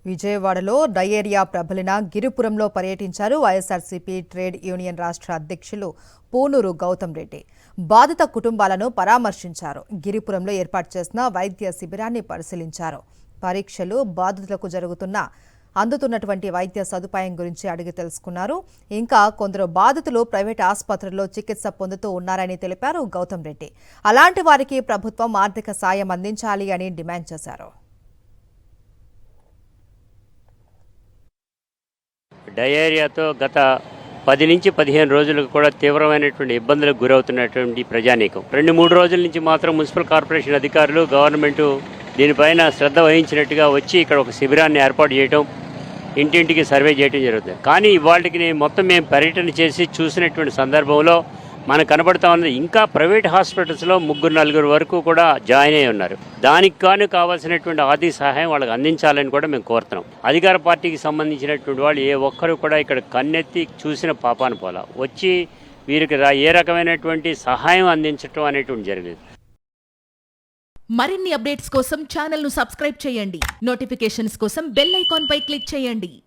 విజయవాడలో డయేరియా ప్రబలిన గిరిపురంలో పర్యటించారు YSRCP trade union రాష్ట్ర అధ్యక్షులు పూనూరు గౌతమ్ రెడ్డి. బాధిత కుటుంబాలను పరామర్శించారు. గిరిపురంలో ఏర్పాటు చేసిన వైద్య శిబిరాన్ని పరిశీలించారు. పరీక్షలు, బాధితులకు అందుతున్నటువంటి వైద్య సదుపాయం గురించి అడిగి తెలుసుకున్నారు. ఇంకా కొందరు బాధితులు ప్రైవేట్ ఆసుపత్రుల్లో చికిత్స పొందుతూ ఉన్నారని తెలిపారు గౌతమ్ రెడ్డి. అలాంటి వారికి ప్రభుత్వం ఆర్థిక సాయం అందించాలి అని డిమాండ్ చేశారు. డయేరియాతో గత 10 నుంచి 15 రోజులకు కూడా తీవ్రమైనటువంటి ఇబ్బందులకు గురవుతున్నటువంటి ప్రజానీకం 2-3 రోజుల నుంచి మాత్రం మున్సిపల్ కార్పొరేషన్ అధికారులు, గవర్నమెంటు దీనిపైన శ్రద్ధ వహించినట్టుగా వచ్చి ఇక్కడ ఒక శిబిరాన్ని ఏర్పాటు చేయడం, ఇంటింటికి సర్వే చేయడం జరుగుతుంది. కానీ ఇవాళకి మొత్తం మేము పర్యటన చేసి చూసినటువంటి సందర్భంలో మనకు కనబడతా ఉన్నది ఇంకా ప్రైవేట్ హాస్పిటల్స్లో 3-4 వరకు కూడా జాయిన్ అయి ఉన్నారు. దానికి కావాల్సినటువంటి ఆర్థిక సహాయం వాళ్ళకి అందించాలని కూడా మేము కోరుతున్నాం. అధికార పార్టీకి సంబంధించినటువంటి వాళ్ళు ఏ ఒక్కరు కూడా ఇక్కడ కన్నెత్తి చూసిన పాపాన పోలా వచ్చి వీరికి ఏ రకమైనటువంటి సహాయం అందించడం అనేటువంటి జరిగింది. మరిన్ని అప్డేట్స్ కోసం ఛానల్ను సబ్స్క్రైబ్ చేయండి. నోటిఫికేషన్స్ కోసం బెల్ ఐకాన్ పై క్లిక్ చేయండి.